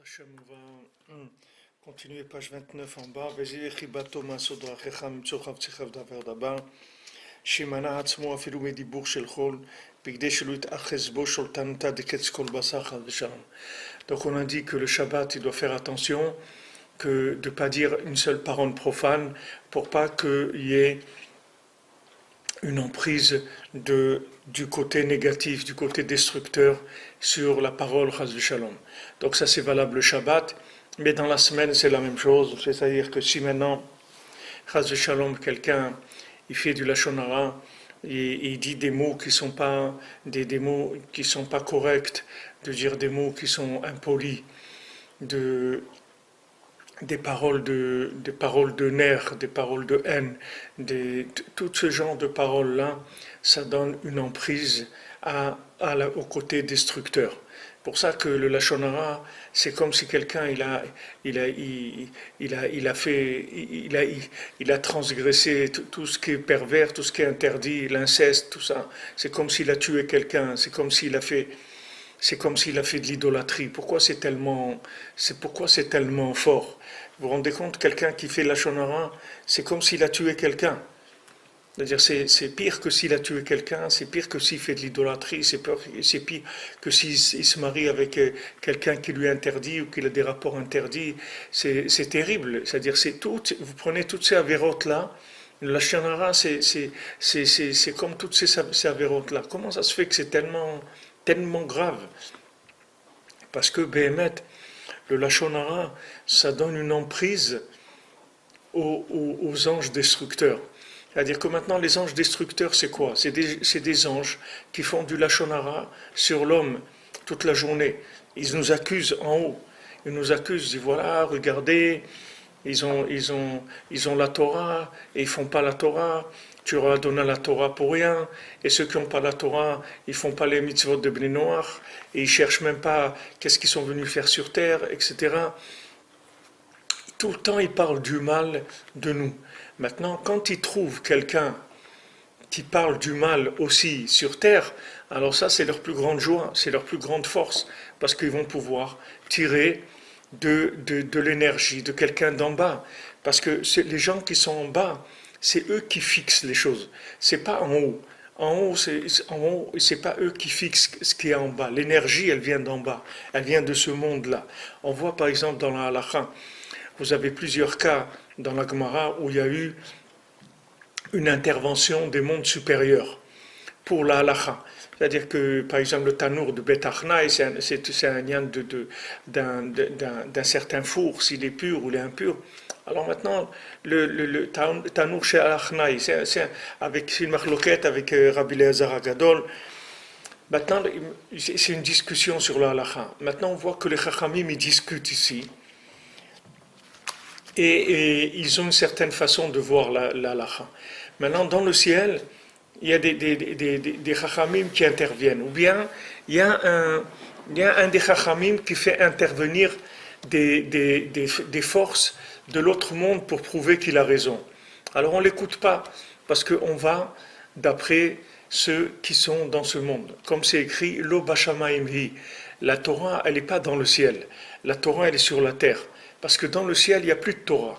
Hachem, on va continuer page 29 en bas. Vezir bato masodrachecha mitzochav tzichav davar dabar. Shimana atzmo afilu medibour shel chol. Bigdei shelo yitachez bo sholtanuta deketz kol basar chas v'shalom. Donc on a dit que le Shabbat, il doit faire attention que de ne pas dire une seule parole profane pour pas qu'il y ait une emprise du côté négatif, du côté destructeur sur la parole chas v'shalom. Donc ça c'est valable le Shabbat, mais dans la semaine c'est la même chose, c'est-à-dire que si maintenant chas v'shalom quelqu'un il fait du lashon hara et il dit des mots qui sont pas des mots qui sont pas corrects, de dire des mots qui sont impolis, des paroles de nerfs, des paroles de haine, tout ce genre de paroles-là, ça donne une emprise au côté destructeur. Pour ça que le lashon hara, c'est comme si quelqu'un il a transgressé tout ce qui est pervers, tout ce qui est interdit, l'inceste, tout ça. C'est comme s'il a tué quelqu'un, c'est comme s'il a fait de l'idolâtrie. Pourquoi c'est tellement fort? Vous vous rendez compte, quelqu'un qui fait lashon hara, c'est comme s'il a tué quelqu'un. C'est-à-dire, c'est pire que s'il a tué quelqu'un, c'est pire que s'il fait de l'idolâtrie, c'est pire que s'il se marie avec quelqu'un qui lui interdit ou qu'il a des rapports interdits. C'est terrible. C'est-à-dire, vous prenez toutes ces avérotes-là, le lashon hara, c'est comme toutes ces avérotes-là. Comment ça se fait que c'est tellement grave? Parce que, Béhémet, le lashon hara, ça donne une emprise aux anges destructeurs. C'est-à-dire que maintenant, les anges destructeurs, c'est quoi? C'est des anges qui font du lashon hara sur l'homme toute la journée. Ils nous accusent en haut. Ils nous accusent, ils disent, voilà, regardez, ils ont la Torah, et ils font pas la Torah. Tu leur as donné la Torah pour rien. Et ceux qui n'ont pas la Torah, ils font pas les mitzvot de Bnei Noach. Et ils cherchent même pas qu'est-ce qu'ils sont venus faire sur terre, etc. Tout le temps, ils parlent du mal de nous. Maintenant, quand ils trouvent quelqu'un qui parle du mal aussi sur terre, alors ça, c'est leur plus grande joie, c'est leur plus grande force, parce qu'ils vont pouvoir tirer de l'énergie de quelqu'un d'en bas. Parce que les gens qui sont en bas, c'est eux qui fixent les choses. C'est pas en haut. En haut, c'est pas eux qui fixent ce qui est en bas. L'énergie, elle vient d'en bas. Elle vient de ce monde-là. On voit par exemple dans la halakha, vous avez plusieurs cas dans la Gemara où il y a eu une intervention des mondes supérieurs pour la halakha. C'est-à-dire que, par exemple, le tanour de Bet Achnai, c'est un lien d'un certain four, s'il est pur ou il est impur. Alors maintenant, le tanour chez Achnai, c'est avec une marloquette avec Rabbi Eliezer Agadol. Maintenant, c'est une discussion sur la halakha. Maintenant, on voit que les chachamim, ils discutent ici. Et ils ont une certaine façon de voir la halakha. Maintenant, dans le ciel, il y a des chachamim qui interviennent. Ou bien, il y a un des chachamim qui fait intervenir des forces de l'autre monde pour prouver qu'il a raison. Alors on ne l'écoute pas, parce qu'on va d'après ceux qui sont dans ce monde. Comme c'est écrit, Lo bashamayim hi. La Torah, elle n'est pas dans le ciel. La Torah, elle est sur la terre. Parce que dans le ciel, il n'y a plus de Torah.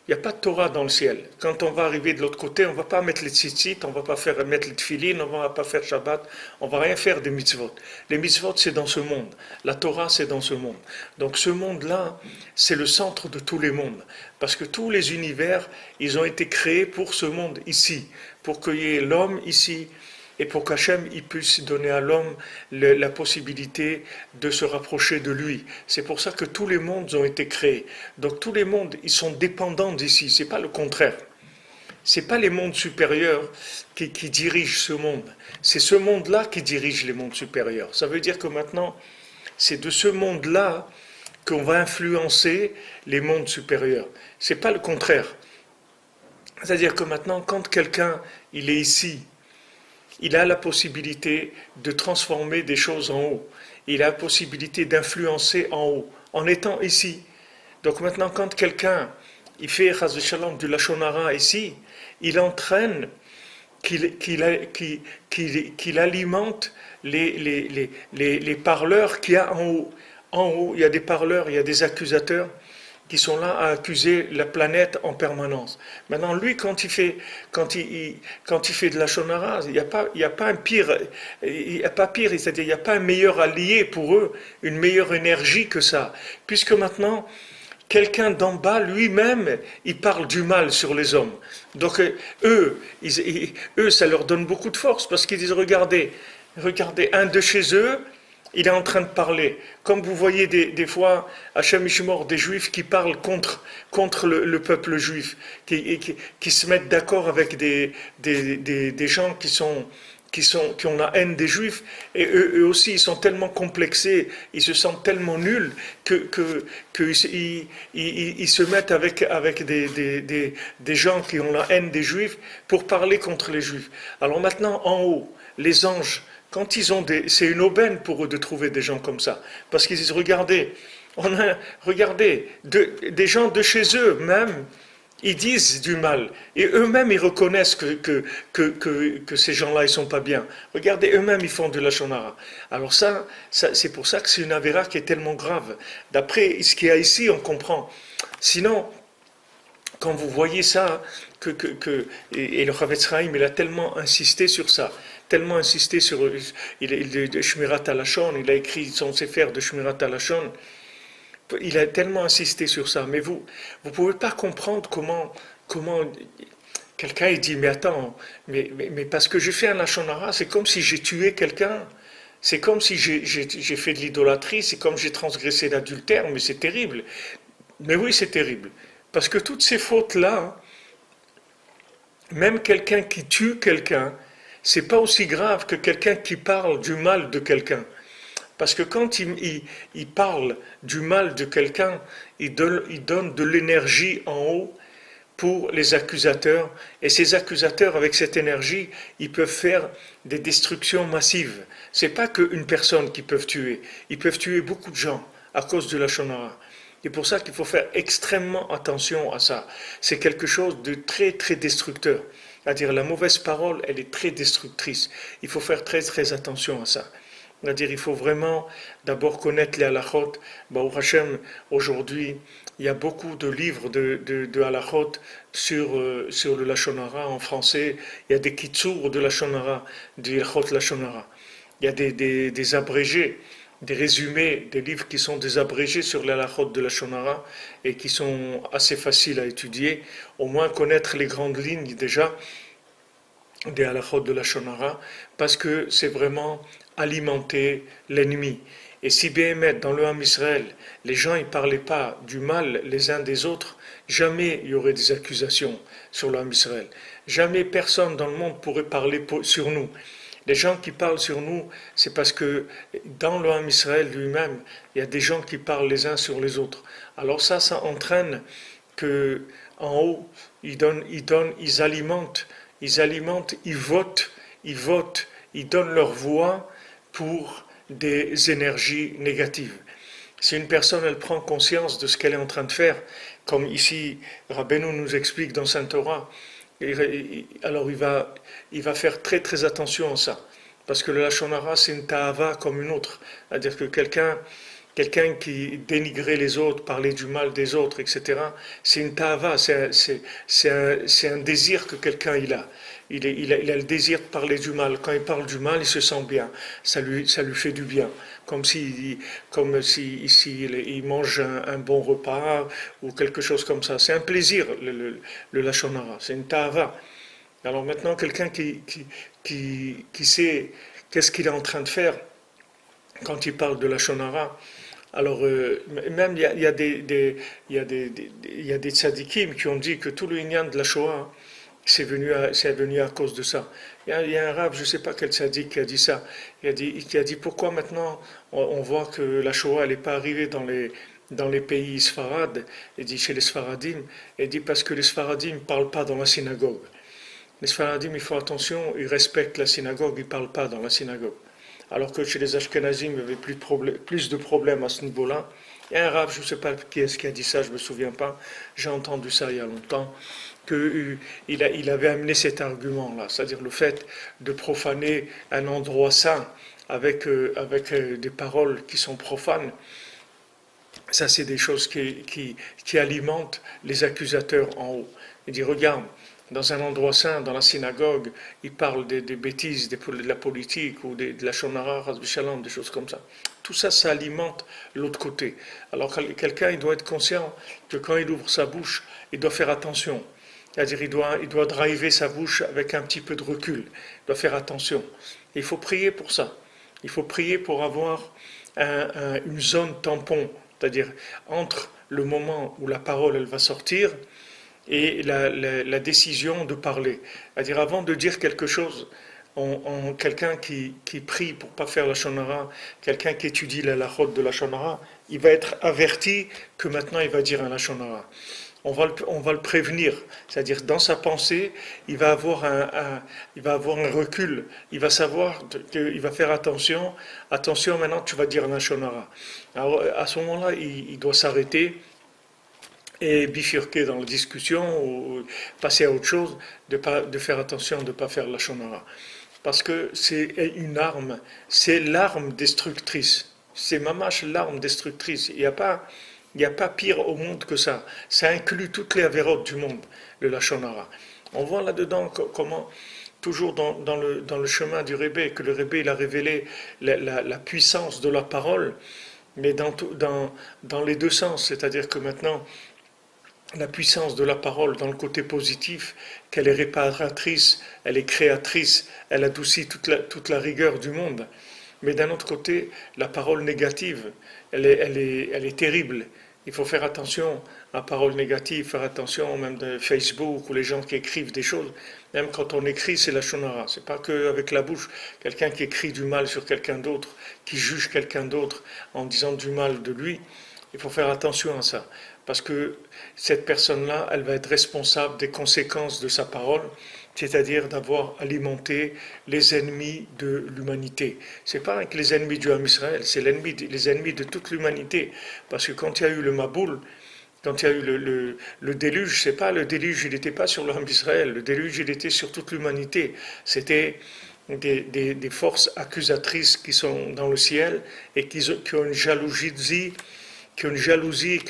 Il n'y a pas de Torah dans le ciel. Quand on va arriver de l'autre côté, on ne va pas mettre les tzitzit, on ne va pas mettre les tefillin, on ne va pas faire Shabbat, on ne va rien faire des mitzvot. Les mitzvot, c'est dans ce monde. La Torah, c'est dans ce monde. Donc ce monde-là, c'est le centre de tous les mondes. Parce que tous les univers, ils ont été créés pour ce monde ici. Pour qu'il y ait l'homme ici, et pour qu'Hachem il puisse donner à l'homme la possibilité de se rapprocher de lui. C'est pour ça que tous les mondes ont été créés. Donc tous les mondes, ils sont dépendants d'ici, c'est pas le contraire. C'est pas les mondes supérieurs qui dirigent ce monde. C'est ce monde-là qui dirige les mondes supérieurs. Ça veut dire que maintenant, c'est de ce monde-là qu'on va influencer les mondes supérieurs. C'est pas le contraire. C'est-à-dire que maintenant, quand quelqu'un, il est ici, il a la possibilité de transformer des choses en haut. Il a la possibilité d'influencer en haut, en étant ici. Donc maintenant, quand quelqu'un il fait chas v'shalom du lashon hara ici, il entraîne qu'il alimente les parleurs qu'il y a en haut. En haut, il y a des parleurs, il y a des accusateurs qui sont là à accuser la planète en permanence. Maintenant, lui, quand il fait de la shonara, il y a pas un pire, il y a pas pire, c'est-à-dire il n'y a pas un meilleur allié pour eux, une meilleure énergie que ça. Puisque maintenant, quelqu'un d'en bas lui-même, il parle du mal sur les hommes. Donc eux, ça leur donne beaucoup de force parce qu'ils disent, regardez, un de chez eux, il est en train de parler. Comme vous voyez des fois, Hachem Ishmor, des juifs qui parlent contre le peuple juif, qui se mettent d'accord avec des gens qui ont la haine des juifs, et eux aussi, ils sont tellement complexés, ils se sentent tellement nuls, ils se mettent avec des gens qui ont la haine des juifs pour parler contre les juifs. Alors maintenant, en haut, les anges, quand ils ont c'est une aubaine pour eux de trouver des gens comme ça. Parce qu'ils disent, regardez, des gens de chez eux même, ils disent du mal. Et eux-mêmes, ils reconnaissent que ces gens-là, ils sont pas bien. Regardez, eux-mêmes, ils font de la shonara. Alors c'est pour ça que c'est une avéra qui est tellement grave. D'après ce qu'il y a ici, on comprend. Sinon, quand vous voyez ça, et le Chavetz Chaim, il a tellement insisté sur ça, tellement insisté sur de Shmirat HaLashon, il a écrit son sefer de Shmirat HaLashon, il a tellement insisté sur ça, mais vous pouvez pas comprendre comment quelqu'un il dit, mais attends, mais parce que j'ai fait un Lashon Hara, c'est comme si j'ai tué quelqu'un, c'est comme si j'ai fait de l'idolâtrie, c'est comme si j'ai transgressé l'adultère, mais c'est terrible. Mais oui, c'est terrible. Parce que toutes ces fautes-là, même quelqu'un qui tue quelqu'un, c'est pas aussi grave que quelqu'un qui parle du mal de quelqu'un. Parce que quand il parle du mal de quelqu'un, il donne de l'énergie en haut pour les accusateurs. Et ces accusateurs, avec cette énergie, ils peuvent faire des destructions massives. C'est pas qu'une personne qu'ils peuvent tuer. Ils peuvent tuer beaucoup de gens à cause de la shonara. C'est pour ça qu'il faut faire extrêmement attention à ça. C'est quelque chose de très, très destructeur. C'est-à-dire la mauvaise parole, elle est très destructrice. Il faut faire très, très attention à ça. C'est-à-dire il faut vraiment d'abord connaître les halachot. Baruch Hashem, aujourd'hui, il y a beaucoup de livres de halachot sur le Lashon Hara en français. Il y a des kitsour de Lashon Hara, du halachot Lashon Hara. Il y a des abrégés, des résumés, des livres qui sont des abrégés sur les halachot de Lashon Hara et qui sont assez faciles à étudier. Au moins connaître les grandes lignes déjà des halachot de Lashon Hara, parce que c'est vraiment alimenter l'ennemi. Et si bien dans le Ham Israël, les gens ne parlaient pas du mal les uns des autres, jamais il y aurait des accusations sur le Ham Israël. Jamais personne dans le monde pourrait parler sur nous. Les gens qui parlent sur nous, c'est parce que dans le Ham Israël lui-même, il y a des gens qui parlent les uns sur les autres. Alors ça entraîne que en haut, ils alimentent, ils votent, ils donnent leur voix pour des énergies négatives. Si une personne elle prend conscience de ce qu'elle est en train de faire, comme ici Rabbeinu nous explique dans Saint Torah, alors il va faire très très attention à ça. Parce que le Lashon Hara c'est une ta'ava comme une autre. C'est-à-dire que quelqu'un qui dénigrait les autres, parlait du mal des autres, etc., c'est une ta'ava, c'est un désir que quelqu'un il a. Il a le désir de parler du mal. Quand il parle du mal, il se sent bien. Ça lui fait du bien. Comme si il mange un bon repas ou quelque chose comme ça. C'est un plaisir, le Lashon Hara. C'est une ta'ava. Alors maintenant, quelqu'un qui sait qu'est-ce qu'il est en train de faire quand il parle de Lashon Hara, alors, même il y a des tzadikim qui ont dit que tout le inyan de la Shoah, c'est venu à cause de ça. Il y a un rab, je ne sais pas quel tzaddik qui a dit ça, qui a dit pourquoi maintenant on voit que la Shoah n'est pas arrivée dans les pays sfarades, il dit chez les sfaradim, il dit parce que les sfaradim ne parlent pas dans la synagogue. Les sfaradim, il faut attention, ils respectent la synagogue, ils ne parlent pas dans la synagogue. Alors que chez les Ashkenazim, il y avait plus de problèmes à ce niveau-là. Il y a un rab, je ne sais pas qui est-ce qui a dit ça, je ne me souviens pas, j'ai entendu ça il y a longtemps, qu'il avait amené cet argument-là, c'est-à-dire le fait de profaner un endroit saint avec des paroles qui sont profanes, Ça, c'est des choses qui alimentent les accusateurs en haut. Il dit, regarde, dans un endroit saint, dans la synagogue, ils parlent des bêtises, de la politique ou de la shonara, shalom, des choses comme ça. Tout ça, ça alimente l'autre côté. Alors quelqu'un, il doit être conscient que quand il ouvre sa bouche, il doit faire attention. C'est-à-dire, il doit driver sa bouche avec un petit peu de recul. Il doit faire attention. Et il faut prier pour ça. Il faut prier pour avoir une zone tampon, c'est-à-dire entre le moment où la parole elle va sortir et la décision de parler. C'est-à-dire avant de dire quelque chose, quelqu'un qui prie pour ne pas faire la shonara, quelqu'un qui étudie la lachot de la shonara, il va être averti que maintenant il va dire un la shonara. On va le prévenir, c'est-à-dire dans sa pensée, il va avoir un recul, il va savoir qu'il va faire attention maintenant tu vas dire un shonara. Alors à ce moment-là, il doit s'arrêter et bifurquer dans la discussion ou passer à autre chose, de faire attention de ne pas faire la shonara. Parce que c'est une arme, c'est l'arme destructrice, c'est mamash l'arme destructrice, il n'y a pas pire au monde que ça. Ça inclut toutes les avérotes du monde, le Lachon Hara. On voit là-dedans comment, toujours dans le chemin du Rebbe, que le Rebbe il a révélé la puissance de la parole, mais dans les deux sens. C'est-à-dire que maintenant, la puissance de la parole dans le côté positif, qu'elle est réparatrice, elle est créatrice, elle adoucit toute la rigueur du monde. Mais d'un autre côté, la parole négative, elle est terrible. Il faut faire attention à la parole négative, faire attention même de Facebook ou les gens qui écrivent des choses. Même quand on écrit, c'est la shonara. C'est pas qu'avec la bouche. Quelqu'un qui écrit du mal sur quelqu'un d'autre, qui juge quelqu'un d'autre en disant du mal de lui, il faut faire attention à ça. Parce que cette personne-là, elle va être responsable des conséquences de sa parole, c'est-à-dire d'avoir alimenté les ennemis de l'humanité. C'est pas que les ennemis du Ham Israël, c'est les ennemis de toute l'humanité. Parce que quand il y a eu le Maboul, quand il y a eu le déluge, c'est pas le déluge, il n'était pas sur le Ham Israël, le déluge, il était sur toute l'humanité. C'était des forces accusatrices qui sont dans le ciel et qui ont une jalousie, qui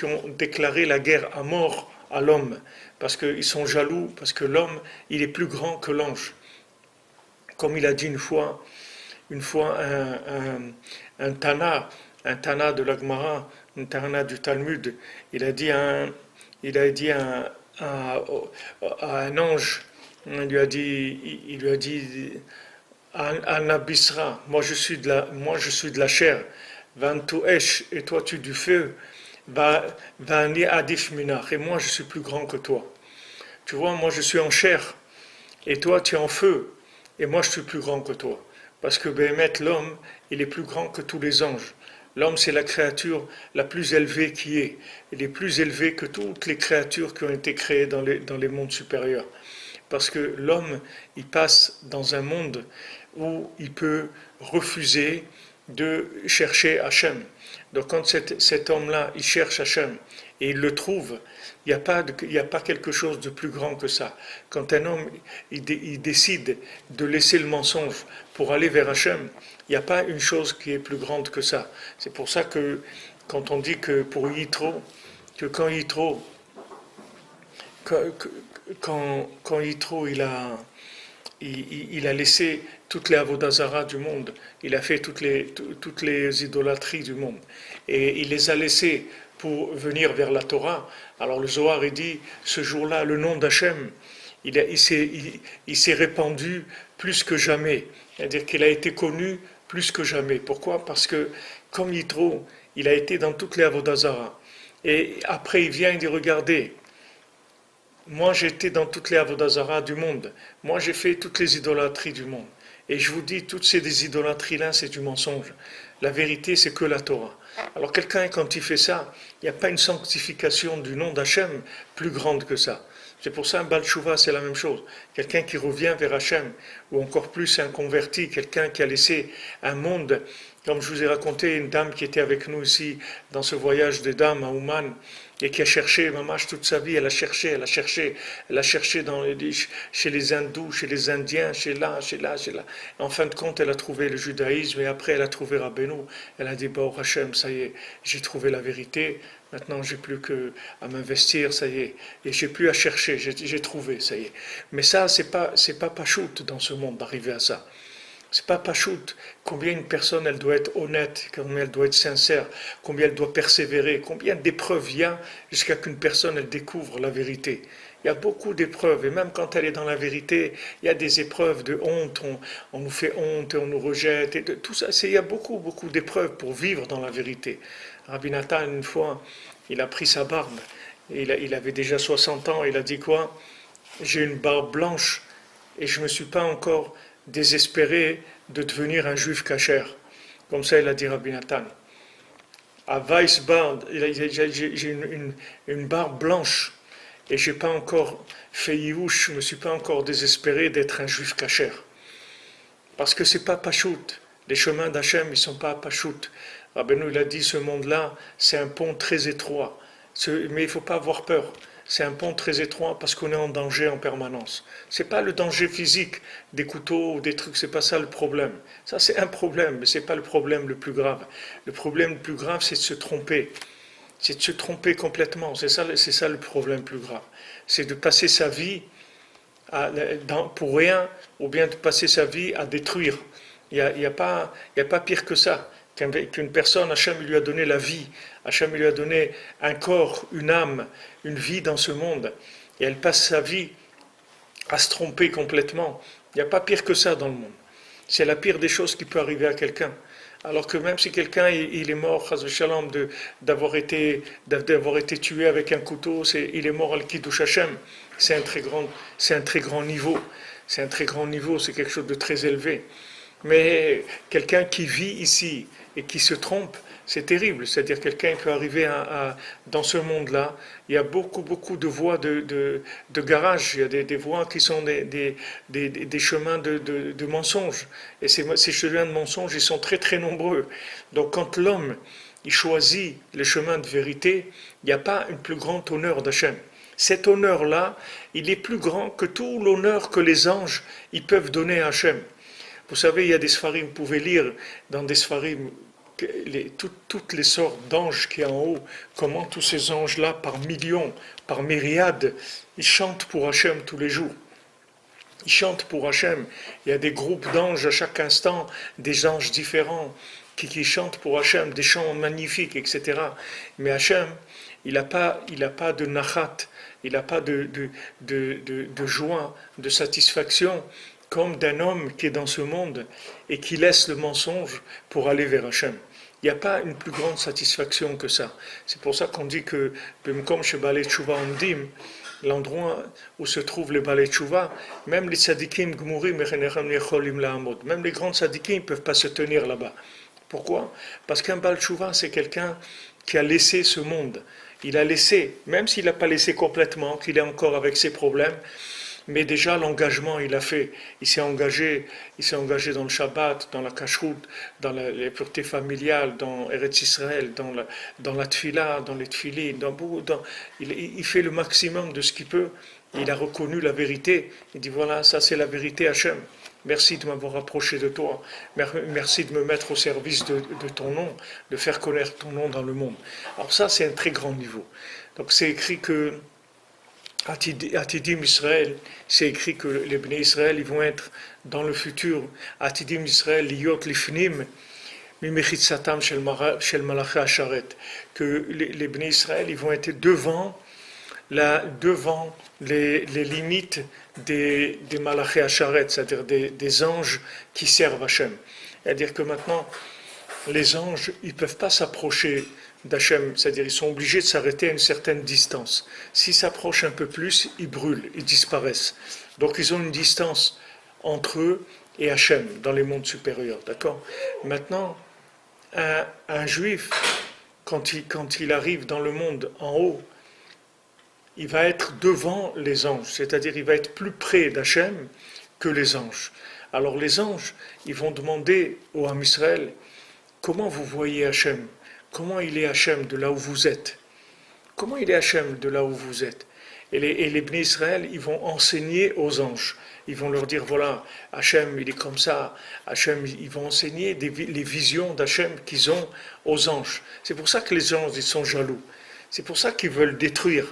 ont déclaré la guerre à mort à l'homme, parce qu'ils sont jaloux, parce que l'homme, il est plus grand que l'ange. Comme il a dit une fois un Tana de la Gemara, un Tana du Talmud, il a dit à un ange, il lui a dit Al-Nabisra, moi je suis de la chair, Vantu Esh, et toi tu es du feu, Vani Adif Minach, et moi je suis plus grand que toi. Tu vois, moi je suis en chair, et toi tu es en feu, et moi je suis plus grand que toi. Parce que Béhémet, l'homme, il est plus grand que tous les anges. L'homme, c'est la créature la plus élevée qui est. Il est plus élevé que toutes les créatures qui ont été créées dans les mondes supérieurs. Parce que l'homme, il passe dans un monde où il peut refuser de chercher Hachem. Donc quand cet homme-là, il cherche Hachem et il le trouve, il n'y a pas quelque chose de plus grand que ça. Quand un homme il décide de laisser le mensonge pour aller vers Hachem, il n'y a pas une chose qui est plus grande que ça. C'est pour ça que quand on dit que pour Yitro, que quand Yitro il a laissé toutes les avodazara du monde, il a fait toutes les idolâtries du monde, et il les a laissées pour venir vers la Torah. Alors le Zohar, il dit, ce jour-là, le nom d'Hachem, il s'est répandu plus que jamais, c'est-à-dire qu'il a été connu plus que jamais. Pourquoi? Parce que, comme Yitro, il a été dans toutes les avodazara, et après il vient, il dit, regardez, moi j'étais dans toutes les avodazara du monde, moi j'ai fait toutes les idolâtries du monde. Et je vous dis, toutes ces idolâtries-là, c'est du mensonge. La vérité, c'est que la Torah. Alors quelqu'un, quand il fait ça, il n'y a pas une sanctification du nom d'Hachem plus grande que ça. C'est pour ça, un Baal Tshuva, c'est la même chose. Quelqu'un qui revient vers Hachem, ou encore plus un converti, quelqu'un qui a laissé un monde Comme je vous ai raconté, une dame qui était avec nous ici dans ce voyage de dames à Ouman et qui a cherché, Mamash, toute sa vie, elle a cherché chez les hindous, chez les indiens, chez là. En fin de compte, elle a trouvé le judaïsme et après elle a trouvé Rabbeinu. Elle a dit, Baruch Hashem, ça y est, j'ai trouvé la vérité. Maintenant, j'ai plus qu'à m'investir, ça y est. Et j'ai plus à chercher, j'ai trouvé, ça y est. Mais ça, c'est pas pachout dans ce monde d'arriver à ça. C'est pas pachout. Combien une personne elle doit être honnête, combien elle doit être sincère, combien elle doit persévérer, combien d'épreuves il y a jusqu'à qu'une personne elle découvre la vérité. Il y a beaucoup d'épreuves et même quand elle est dans la vérité, il y a des épreuves de honte, on nous fait honte, on nous rejette, et tout ça. Il y a beaucoup d'épreuves pour vivre dans la vérité. Rabbi Nathan, une fois, il a pris sa barbe, il avait déjà 60 ans, il a dit quoi? J'ai une barbe blanche et je ne me suis pas encore désespéré de devenir un juif kasher. Comme ça, il a dit Rabbi Nathan. À Weissbard, j'ai une barbe blanche et je n'ai pas encore fait yiouch, je ne me suis pas encore désespéré d'être un juif kasher. Parce que c'est pas pachout. Les chemins d'Hachem, ils ne sont pas pachout. Rabbeinu, il a dit, ce monde-là, c'est un pont très étroit. Mais il ne faut pas avoir peur. C'est un pont très étroit parce qu'on est en danger en permanence. C'est pas le danger physique des couteaux ou des trucs, c'est pas ça le problème. Ça c'est un problème, mais c'est pas le problème le plus grave. Le problème le plus grave, c'est de se tromper. C'est de se tromper complètement. C'est ça le problème plus grave. C'est de passer sa vie pour rien, ou bien de passer sa vie à détruire. Il y a pas pire que ça. Qu'une personne, Hachem lui a donné la vie, Hachem lui a donné un corps, une âme, une vie dans ce monde, et elle passe sa vie à se tromper complètement. Il n'y a pas pire que ça dans le monde. C'est la pire des choses qui peut arriver à quelqu'un. Alors que même si quelqu'un il est mort, Shalom, d'avoir été tué avec un couteau, il est mort al Kiddush Hachem. C'est un très grand niveau. C'est un très grand niveau, c'est quelque chose de très élevé. Mais quelqu'un qui vit ici et qui se trompe, c'est terrible. C'est-à-dire quelqu'un peut arriver dans ce monde-là, il y a beaucoup de voies de garage, il y a des voies qui sont des chemins de mensonges. Et ces chemins de mensonges, ils sont très nombreux. Donc quand l'homme, il choisit le chemin de vérité, il n'y a pas un plus grand honneur d'Hachem. Cet honneur-là, il est plus grand que tout l'honneur que les anges ils peuvent donner à Hachem. Vous savez, il y a des sfarim, vous pouvez lire dans des sfarim toutes les sortes d'anges qui y a en haut, comment tous ces anges-là, par millions, par myriades, ils chantent pour Hachem tous les jours. Ils chantent pour Hachem. Il y a des groupes d'anges à chaque instant, des anges différents qui chantent pour Hachem, des chants magnifiques, etc. Mais Hachem, il n'a pas de nachat, il n'a pas de joie, de satisfaction, comme d'un homme qui est dans ce monde et qui laisse le mensonge pour aller vers Hachem. Il n'y a pas une plus grande satisfaction que ça. C'est pour ça qu'on dit que, comme chez Balei Tshuva Ondim, l'endroit où se trouvent les Balei Tshuva, même les tzadikim gmurim, même les grands tzadikim ne peuvent pas se tenir là-bas. Pourquoi? Parce qu'un Balei Tshuva, c'est quelqu'un qui a laissé ce monde. Il a laissé, même s'il n'a pas laissé complètement, qu'il est encore avec ses problèmes, mais déjà l'engagement il a fait, il s'est engagé dans le Shabbat, dans la Kashrut, dans la pureté familiale, dans Eretz Israël, dans la Tfila, dans les Tfilin, il fait le maximum de ce qu'il peut, il a reconnu la vérité, il dit voilà, ça c'est la vérité Hachem, merci de m'avoir rapproché de toi, merci de me mettre au service de ton nom, de faire connaître ton nom dans le monde. Alors ça c'est un très grand niveau. Donc c'est écrit que Atidim Israël, c'est écrit que les Bnei Israël ils vont être dans le futur. Atidim Israël, liyot lifnim, mimechitzatam shel malachi hasharet. Que les Bnei Israël ils vont être devant les limites des malachi hasharet, c'est-à-dire des anges qui servent Hachem. C'est-à-dire que maintenant, les anges, ils ne peuvent pas s'approcher d'Hachem, c'est-à-dire ils sont obligés de s'arrêter à une certaine distance. S'ils s'approchent un peu plus, ils brûlent, ils disparaissent. Donc ils ont une distance entre eux et Hachem dans les mondes supérieurs, d'accord? Maintenant, un juif, quand il arrive dans le monde en haut, il va être devant les anges, c'est-à-dire il va être plus près d'Hachem que les anges. Alors les anges, ils vont demander au Ham Israël comment vous voyez Hachem? Comment il est Hachem de là où vous êtes? Comment il est Hachem de là où vous êtes? Et les Bnei Israël, ils vont enseigner aux anges. Ils vont leur dire, voilà, Hachem, il est comme ça. Hachem, ils vont enseigner les visions d'Hachem qu'ils ont aux anges. C'est pour ça que les anges, ils sont jaloux. C'est pour ça qu'ils veulent détruire.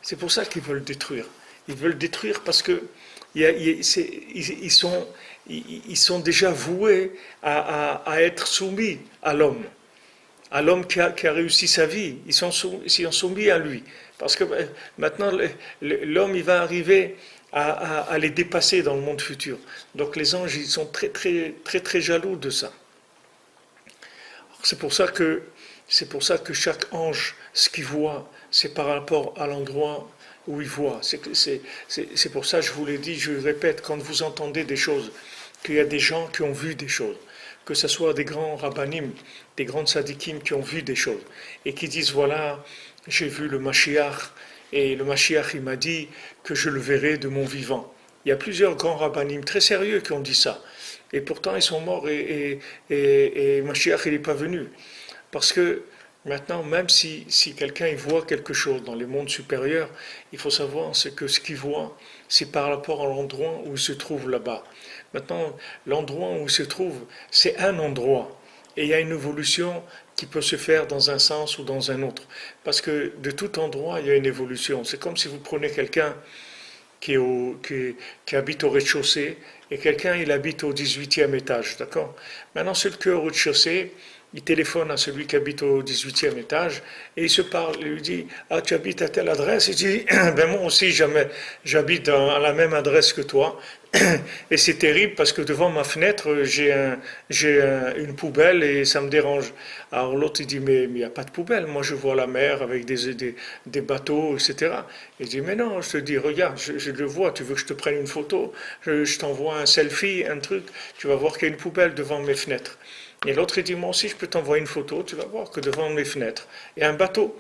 C'est pour ça qu'ils veulent détruire. Ils veulent détruire parce que ils sont déjà voués à être soumis à l'homme qui a réussi sa vie. Ils sont soumis à lui. Parce que maintenant, l'homme, il va arriver à les dépasser dans le monde futur. Donc les anges, ils sont très, très, très, très jaloux de ça. C'est pour ça que chaque ange, ce qu'il voit, c'est par rapport à l'endroit où il voit. C'est pour ça que je vous l'ai dit, je le répète, quand vous entendez des choses, qu'il y a des gens qui ont vu des choses, que ce soit des grands rabbanim, des grands tzadikim qui ont vu des choses, et qui disent, voilà, j'ai vu le Mashiach, et le Mashiach, il m'a dit que je le verrai de mon vivant. Il y a plusieurs grands rabbanim très sérieux qui ont dit ça. Et pourtant, ils sont morts et Mashiach, il n'est pas venu. Parce que maintenant, même si quelqu'un il voit quelque chose dans les mondes supérieurs, il faut savoir que ce qu'il voit, c'est par rapport à l'endroit où il se trouve là-bas. Maintenant, l'endroit où il se trouve, c'est un endroit. Et il y a une évolution qui peut se faire dans un sens ou dans un autre. Parce que de tout endroit, il y a une évolution. C'est comme si vous prenez quelqu'un qui habite au rez-de-chaussée et quelqu'un, il habite au 18e étage, d'accord? Maintenant, celui qui est au rez-de-chaussée, il téléphone à celui qui habite au 18e étage et il se parle, il lui dit « Ah, tu habites à telle adresse ?» Il dit « Ben moi aussi, j'habite à la même adresse que toi. » Et c'est terrible parce que devant ma fenêtre, j'ai une poubelle et ça me dérange. Alors l'autre, il dit « Mais il n'y a pas de poubelle, moi je vois la mer avec des bateaux, etc. » Il dit « Mais non, je te dis, regarde, je le vois, tu veux que je te prenne une photo, je t'envoie un selfie, un truc, tu vas voir qu'il y a une poubelle devant mes fenêtres. » Et l'autre, il dit, moi aussi, je peux t'envoyer une photo, tu vas voir que devant mes fenêtres, il y a un bateau.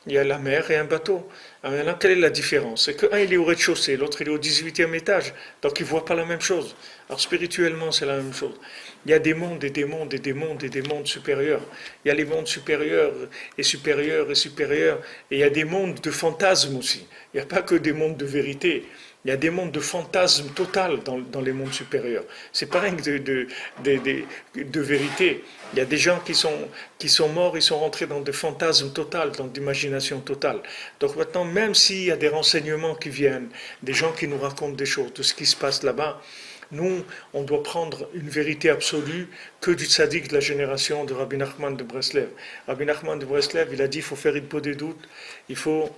Il y a la mer et un bateau. Alors maintenant, quelle est la différence? C'est qu'un, il est au rez-de-chaussée, l'autre, il est au 18e étage. Donc, ils ne voient pas la même chose. Alors, spirituellement, c'est la même chose. Il y a des mondes et des mondes et des mondes et des mondes supérieurs. Il y a les mondes supérieurs et supérieurs et supérieurs. Et il y a des mondes de fantasmes aussi. Il n'y a pas que des mondes de vérité. Il y a des mondes de fantasmes total dans les mondes supérieurs. C'est pas rien que de vérité. Il y a des gens qui sont morts, ils sont rentrés dans des fantasmes total, dans l'imagination totale. Donc maintenant, même s'il y a des renseignements qui viennent, des gens qui nous racontent des choses, de ce qui se passe là-bas, nous, on doit prendre une vérité absolue que du tzaddik de la génération de Rabbi Nachman de Breslev. Rabbi Nachman de Breslev, il a dit, il faut faire Hitbodedut des doutes, il faut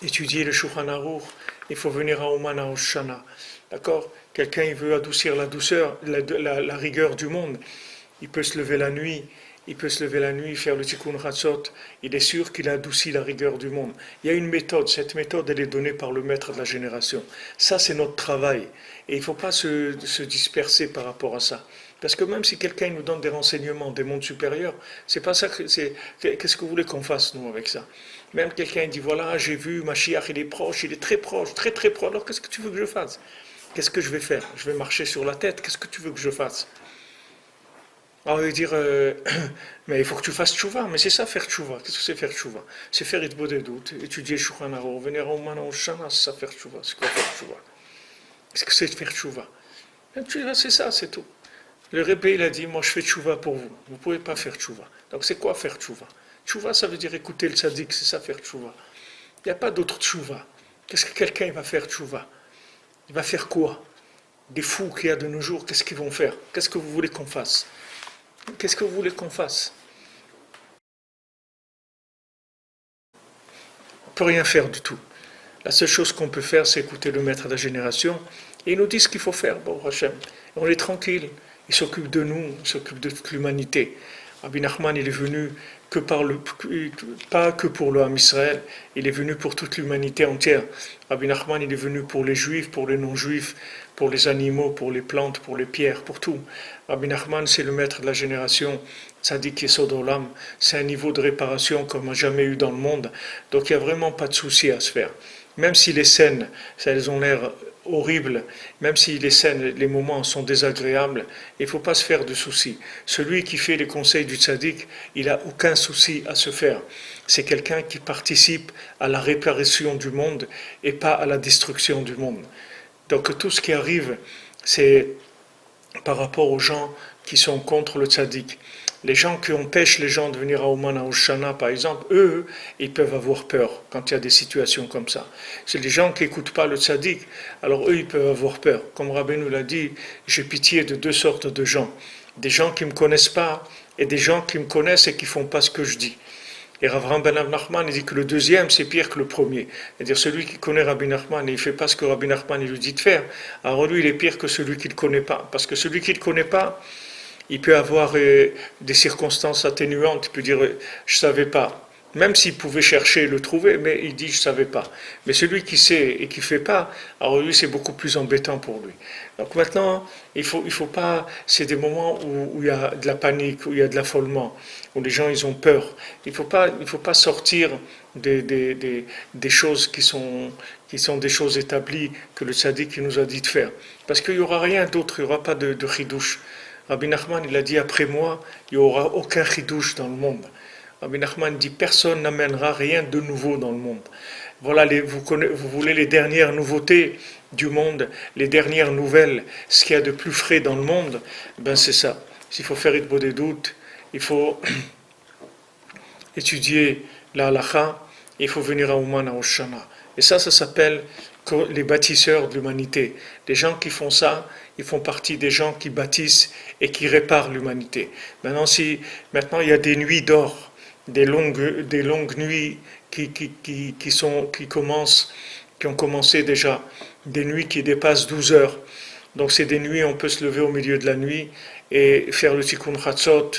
étudier le Shulchan Aruch, il faut venir à Oman à Hoshana. D'accord? Quelqu'un il veut adoucir la rigueur du monde. Il peut se lever la nuit, faire le Tikkun Hatzot. Il est sûr qu'il adoucit la rigueur du monde. Il y a une méthode, cette méthode elle est donnée par le maître de la génération. Ça c'est notre travail. Et il ne faut pas se disperser par rapport à ça. Parce que même si quelqu'un nous donne des renseignements des mondes supérieurs, c'est pas ça qu'est-ce que vous voulez qu'on fasse nous avec ça? Même quelqu'un dit voilà, j'ai vu Mashiach, il est proche, il est très proche, très très proche. Alors qu'est-ce que tu veux que je fasse? Qu'est-ce que je vais faire? Je vais marcher sur la tête, qu'est-ce que tu veux que je fasse? Alors il va dire mais il faut que tu fasses tchouva, mais c'est ça faire tchouva. Qu'est-ce que c'est faire tchouva? C'est faire Hitbodedut, étudier Shulchan Aruch, venir au Oman Hoshana, c'est ça faire tchouva. C'est quoi faire tchouva? Qu'est-ce que c'est faire tchouva? C'est ça, c'est tout. Le Rebbe, il a dit, moi je fais tchouva pour vous. Vous ne pouvez pas faire tchouva. Donc c'est quoi faire tchouva? Tchouva, ça veut dire écouter le tzaddik, c'est ça faire tchouva. Il n'y a pas d'autre tchouva. Qu'est-ce que quelqu'un va faire tchouva? Il va faire quoi? Des fous qu'il y a de nos jours, qu'est-ce qu'ils vont faire? Qu'est-ce que vous voulez qu'on fasse? Qu'est-ce que vous voulez qu'on fasse? On ne peut rien faire du tout. La seule chose qu'on peut faire, c'est écouter le maître de la génération. Et il nous dit ce qu'il faut faire, bon Hachem. On est tranquille. Il s'occupe de nous, il s'occupe de toute l'humanité. Rabbi Nachman, il est venu pas que pour le Ham Israël, il est venu pour toute l'humanité entière. Rabbi Nachman, il est venu pour les juifs, pour les non-juifs, pour les animaux, pour les plantes, pour les pierres, pour tout. Rabbi Nachman, c'est le maître de la génération, Tzadik Yesod Olam. C'est un niveau de réparation comme on n'a jamais eu dans le monde. Donc il n'y a vraiment pas de souci à se faire. Même si les scènes, elles ont l'air horribles, même si les scènes, les moments sont désagréables, il ne faut pas se faire de soucis. Celui qui fait les conseils du tzaddik, il n'a aucun souci à se faire. C'est quelqu'un qui participe à la réparation du monde et pas à la destruction du monde. Donc tout ce qui arrive, c'est par rapport aux gens qui sont contre le tzaddik. Les gens qui empêchent les gens de venir à Ouman à Hoshana, par exemple, eux, ils peuvent avoir peur quand il y a des situations comme ça. C'est les gens qui n'écoutent pas le tzaddik, alors eux, ils peuvent avoir peur. Comme Rabbi nous l'a dit, j'ai pitié de deux sortes de gens. Des gens qui ne me connaissent pas et des gens qui me connaissent et qui ne font pas ce que je dis. Et Rav Ben Nachman, il dit que le deuxième, c'est pire que le premier. C'est-à-dire celui qui connaît Rabbi Nachman et il ne fait pas ce que Rabbi Nachman lui dit de faire, alors lui, il est pire que celui qui ne le connaît pas. Parce que celui qui ne le connaît pas, il peut avoir des circonstances atténuantes, il peut dire je ne savais pas. Même s'il pouvait chercher et le trouver, mais il dit je ne savais pas. Mais celui qui sait et qui ne fait pas, alors lui c'est beaucoup plus embêtant pour lui. Donc maintenant, il faut pas, c'est des moments où il y a de la panique, où il y a de l'affolement, où les gens ils ont peur. Il faut pas sortir des choses qui sont des choses établies que le tzaddik nous a dit de faire. Parce qu'il n'y aura rien d'autre, il n'y aura pas de chidouche. Rabbi Nachman, il a dit après moi, il n'y aura aucun chidouche dans le monde. Rabbi Nachman dit personne n'amènera rien de nouveau dans le monde. Voilà, vous voulez les dernières nouveautés du monde, les dernières nouvelles, ce qu'il y a de plus frais dans le monde, ben c'est ça. S'il faut faire Itbo des doutes, il faut étudier la halakha, il faut venir à Ouman à Hoshana. Et ça s'appelle les bâtisseurs de l'humanité. Les gens qui font ça, ils font partie des gens qui bâtissent et qui réparent l'humanité. Maintenant, il y a des nuits d'or, des longues nuits qui ont commencé déjà, des nuits qui dépassent 12 heures. Donc c'est des nuits, on peut se lever au milieu de la nuit et faire le tikkun chatzot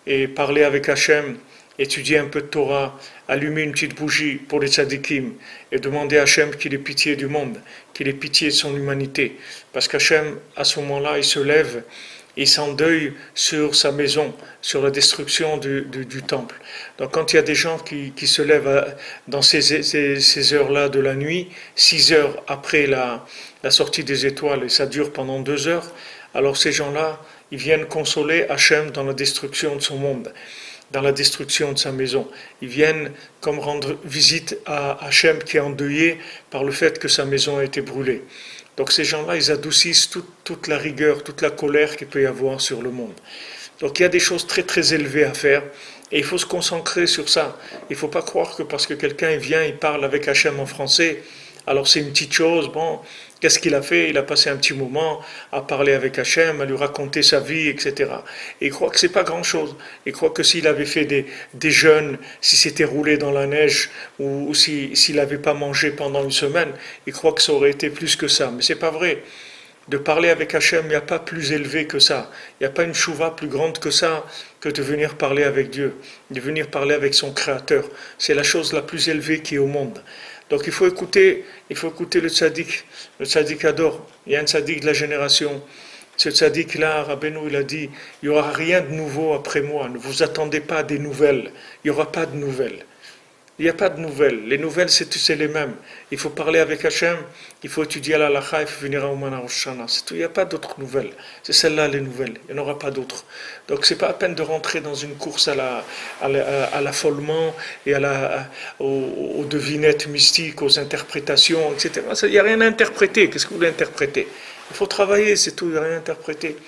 et parler avec Hachem, étudier un peu de Torah, allumer une petite bougie pour les tzadikim et demander à Hachem qu'il ait pitié du monde, qu'il ait pitié de son humanité. Parce qu'Hachem, à ce moment-là, il se lève, il s'endeuille sur sa maison, sur la destruction du temple. Donc quand il y a des gens qui se lèvent dans ces heures-là de la nuit, 6 heures après la sortie des étoiles, et ça dure pendant 2 heures, alors ces gens-là, ils viennent consoler Hachem dans la destruction de son monde, dans la destruction de sa maison. Ils viennent comme rendre visite à Hachem qui est endeuillé par le fait que sa maison a été brûlée. Donc ces gens-là, ils adoucissent toute la rigueur, toute la colère qu'il peut y avoir sur le monde. Donc il y a des choses très très élevées à faire et il faut se concentrer sur ça. Il ne faut pas croire que parce que quelqu'un vient, il parle avec Hachem en français, alors c'est une petite chose, bon, qu'est-ce qu'il a fait? Il a passé un petit moment à parler avec Hachem, à lui raconter sa vie, etc. Et il croit que c'est pas grand-chose. Il croit que s'il avait fait des jeûnes, s'il s'était roulé dans la neige, ou s'il n'avait pas mangé pendant une semaine, il croit que ça aurait été plus que ça. Mais c'est pas vrai. De parler avec Hachem, il n'y a pas plus élevé que ça. Il n'y a pas une chouva plus grande que ça, que de venir parler avec Dieu, de venir parler avec son Créateur. C'est la chose la plus élevée qui est au monde. Donc il faut écouter le tzaddik. Le tzaddik adore. Il y a un tzaddik de la génération. Ce tzaddik-là, Rabbeinu, il a dit, il n'y aura rien de nouveau après moi. Ne vous attendez pas à des nouvelles. Il n'y aura pas de nouvelles. Il n'y a pas de nouvelles. Les nouvelles, c'est les mêmes. Il faut parler avec Hachem, il faut étudier la halakha, il faut venir à Ouman à Hoshana. C'est tout. Il n'y a pas d'autres nouvelles. C'est celles-là les nouvelles. Il n'y en aura pas d'autres. Donc c'est pas à peine de rentrer dans une course à l'affolement et aux devinettes mystiques, aux interprétations, etc. Il n'y a rien à interpréter. Qu'est-ce que vous voulez interpréter? Il faut travailler, c'est tout. Il n'y a rien à interpréter.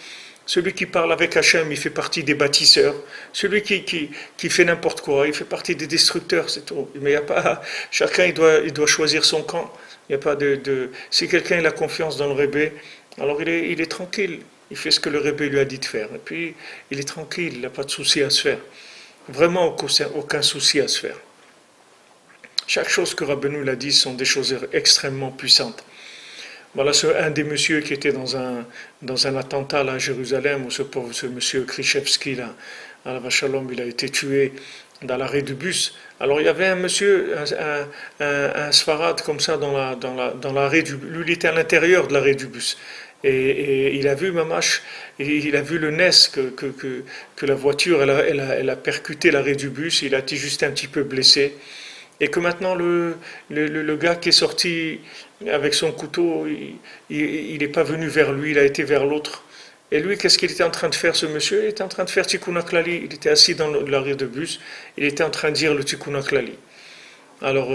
Celui qui parle avec Hachem, il fait partie des bâtisseurs. Celui qui fait n'importe quoi, il fait partie des destructeurs, c'est tout. Mais il y a pas, chacun il doit choisir son camp. Il y a pas si quelqu'un a confiance dans le Rébé, alors il est tranquille. Il fait ce que le Rébé lui a dit de faire. Et puis il est tranquille, il n'a pas de souci à se faire. Vraiment aucun souci à se faire. Chaque chose que Rabbeinu l'a dit sont des choses extrêmement puissantes. Voilà un des messieurs qui était dans un attentat là, à Jérusalem, où ce monsieur Krichevski, là, à la Vachalom, il a été tué dans l'arrêt du bus. Alors il y avait un monsieur, un Sfarad comme ça dans l'arrêt du bus. Lui, il était à l'intérieur de l'arrêt du bus. Et il a vu Mamash, il a vu le NES que la voiture, elle a percuté l'arrêt du bus, il a été juste un petit peu blessé. et que maintenant le gars qui est sorti avec son couteau, il n'est pas venu vers lui, il a été vers l'autre. Et lui, qu'est-ce qu'il était en train de faire, ce monsieur? Il était en train de faire Tikkun HaKlali. Il était assis dans l'arrière de bus, il était en train de dire le Tikkun HaKlali. Alors,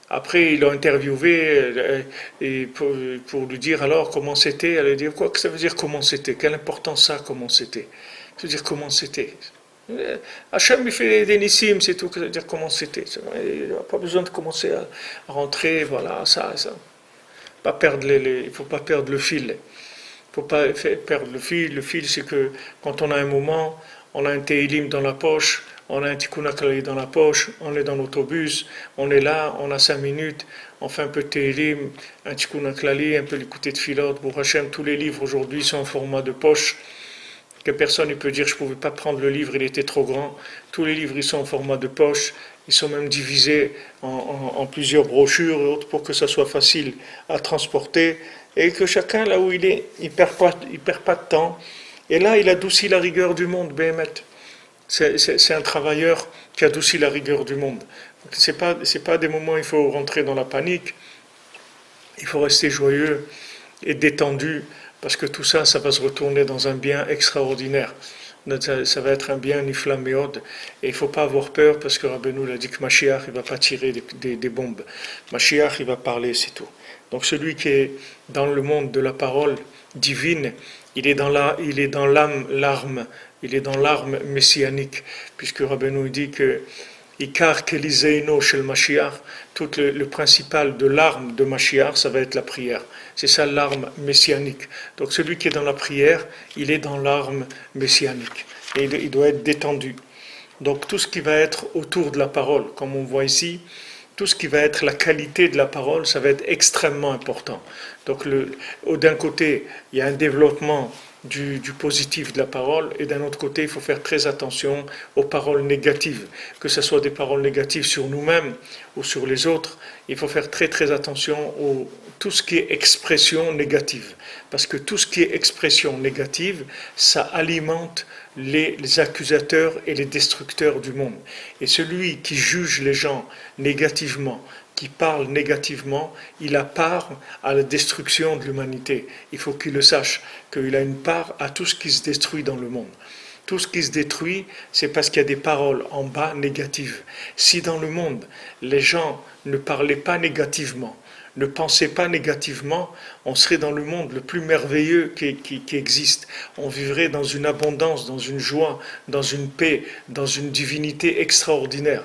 après, ils l'ont interviewé et pour lui dire alors comment c'était. Elle a dit quoi que ça veut dire comment c'était? Quelle importance ça, comment c'était? Ça veut dire comment c'était. Hachem il fait des nissim, c'est tout, ça veut dire comment c'était. Il n'y a pas besoin de commencer à rentrer, voilà, ça. Pas perdre il ne faut pas perdre le fil. Il ne faut pas perdre le fil. Le fil, c'est que quand on a un moment, on a un Teilim dans la poche, on a un Tikkun HaKlali dans la poche, on est dans l'autobus, on est là, on a 5 minutes, on fait un peu de Teilim, un Tikkun HaKlali, un peu l'écouter de Filot. Pour Hachem, tous les livres aujourd'hui sont en format de poche. Que personne ne peut dire je ne pouvais pas prendre le livre, il était trop grand. Tous les livres ils sont en format de poche, ils sont même divisés en plusieurs brochures et autres pour que ça soit facile à transporter et que chacun là où il est, il perd pas de temps. Et là, il adoucit la rigueur du monde, Béhémet. C'est un travailleur qui adoucit la rigueur du monde. C'est pas des moments où il faut rentrer dans la panique, il faut rester joyeux et détendu. Parce que tout ça, ça va se retourner dans un bien extraordinaire. Ça va être un bien niflaméod. Et il ne faut pas avoir peur parce que Rabbeinu l'a dit que Mashiach, il ne va pas tirer des bombes. Mashiach, il va parler, c'est tout. Donc celui qui est dans le monde de la parole divine, il est dans l'arme messianique. Puisque Rabbeinu dit que Ikar Keliseino shel Mashiach, tout le principal de l'arme de Mashiach, ça va être la prière. C'est ça l'arme messianique. Donc celui qui est dans la prière, il est dans l'arme messianique. Et il doit être détendu. Donc tout ce qui va être autour de la parole, comme on voit ici, tout ce qui va être la qualité de la parole, ça va être extrêmement important. Donc d'un côté, il y a un développement du positif de la parole, et d'un autre côté, il faut faire très attention aux paroles négatives, que ce soit des paroles négatives sur nous-mêmes ou sur les autres. Il faut faire très très attention à tout ce qui est expression négative, parce que tout ce qui est expression négative, ça alimente les accusateurs et les destructeurs du monde. Et celui qui juge les gens négativement, qui parle négativement, il a part à la destruction de l'humanité. Il faut qu'il le sache, qu'il a une part à tout ce qui se détruit dans le monde. Tout ce qui se détruit, c'est parce qu'il y a des paroles en bas négatives. Si dans le monde, les gens ne parlaient pas négativement, ne pensaient pas négativement, on serait dans le monde le plus merveilleux qui existe. On vivrait dans une abondance, dans une joie, dans une paix, dans une divinité extraordinaire.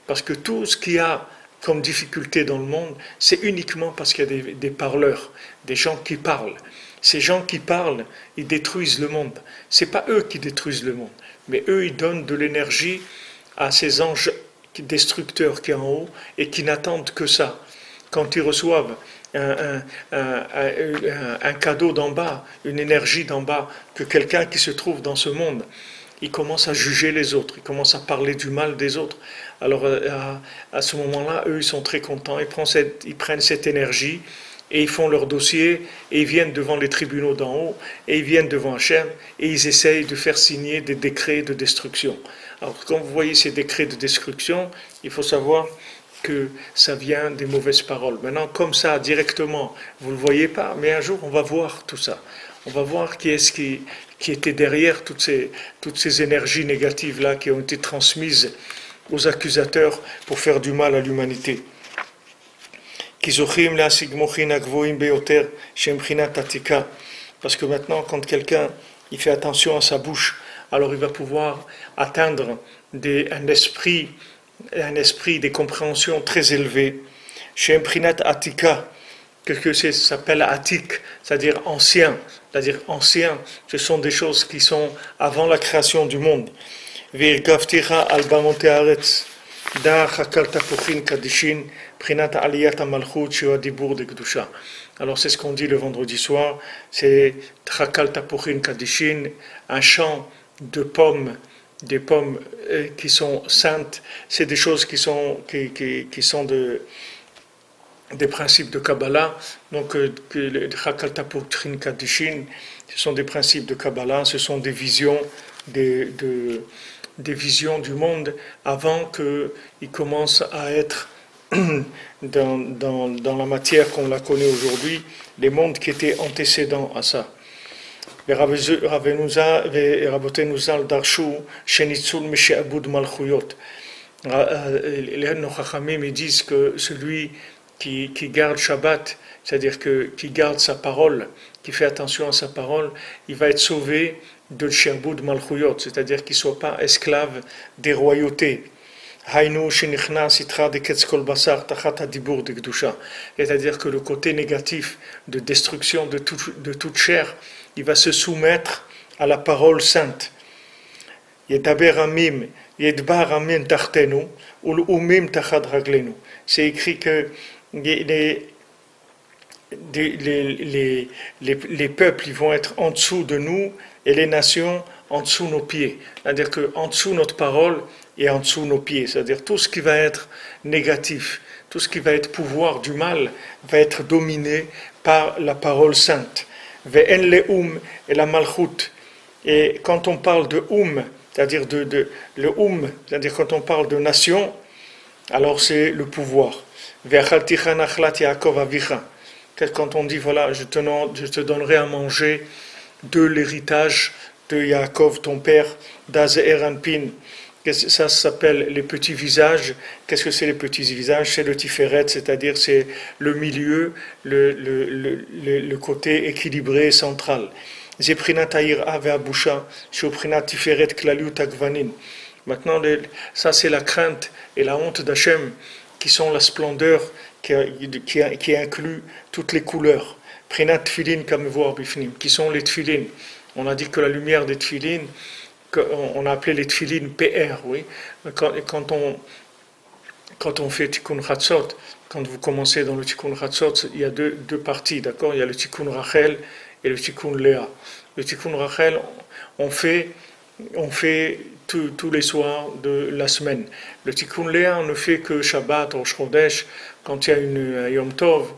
Parce que tout ce qu'il y a comme difficulté dans le monde, c'est uniquement parce qu'il y a des parleurs, des gens qui parlent. Ces gens qui parlent, ils détruisent le monde. Ce n'est pas eux qui détruisent le monde, mais eux, ils donnent de l'énergie à ces anges destructeurs qui sont en haut et qui n'attendent que ça. Quand ils reçoivent un cadeau d'en bas, une énergie d'en bas, que quelqu'un qui se trouve dans ce monde, il commence à juger les autres, il commence à parler du mal des autres. Alors à ce moment-là, eux, ils sont très contents, ils prennent cette énergie et ils font leur dossier et ils viennent devant les tribunaux d'en haut et ils viennent devant Hachem et ils essayent de faire signer des décrets de destruction. Alors quand vous voyez ces décrets de destruction, il faut savoir que ça vient des mauvaises paroles. Maintenant, comme ça, directement, vous ne le voyez pas, mais un jour, on va voir tout ça. On va voir qui est-ce qui était derrière toutes ces énergies négatives-là qui ont été transmises aux accusateurs pour faire du mal à l'humanité. Parce que maintenant, quand quelqu'un il fait attention à sa bouche, alors il va pouvoir atteindre un esprit, des compréhensions très élevées. Chez Mprinat Atika, que ça s'appelle Atik, c'est-à-dire ancien, ce sont des choses qui sont avant la création du monde. Virgavtira albamote haaretz, da chakal tapochin kadishin, prinat aliyat amalchut shua dibur de kedusha. Alors c'est ce qu'on dit le vendredi soir, c'est chakal tapochin kadishin, un champ de pommes, des pommes qui sont saintes, c'est des choses qui sont des principes de Kabbalah, donc le Chakal Tapochin Kadishin, ce sont des principes de Kabbalah, ce sont des visions des visions du monde avant qu'il commence à être dans la matière qu'on la connaît aujourd'hui, les mondes qui étaient antécédents à ça. Les Chachamim ils disent que celui qui garde Shabbat, c'est-à-dire qui garde sa parole, qui fait attention à sa parole, il va être sauvé de Sherbud Malchuyot, c'est-à-dire qu'il ne soit pas esclave des royautés. C'est-à-dire que le côté négatif de destruction de toute chair, il va se soumettre à la parole sainte. C'est écrit que les peuples ils vont être en dessous de nous et les nations en dessous de nos pieds. C'est-à-dire qu'en dessous de notre parole et en dessous de nos pieds. C'est-à-dire tout ce qui va être négatif, tout ce qui va être pouvoir du mal va être dominé par la parole sainte. Ve'en le et la malchut. Et quand on parle de c'est-à-dire le c'est-à-dire quand on parle de nation, alors c'est le pouvoir. Quand on dit voilà, je te donnerai à manger de l'héritage de Yaakov, ton père, d'Azer Anpin. Ça s'appelle les petits visages. Qu'est-ce que c'est les petits visages? C'est le tiferet, c'est-à-dire c'est le milieu, le côté équilibré central. Zeprinat Aïr Ave Abusha, Shoprinat Tiferet Klaliut Agvanin. Maintenant, ça c'est la crainte et la honte d'Hachem qui sont la splendeur qui inclut toutes les couleurs. Prinat Tfilin Kamevoir Bifnim, qui sont les Tfilin. On a dit que la lumière des Tfilin, on a appelé les Tfilin PR, oui. Quand on fait Tikkun Chatzot, quand vous commencez dans le Tikkun Chatzot, il y a deux parties, d'accord? Il y a le Tikkun Rachel et le Tikkun Léa. Le Tikkun Rachel, on fait tous les soirs de la semaine. Le Tikkun Léa, on ne fait que Shabbat, Rosh Chodesh, quand il y a un Yom Tov.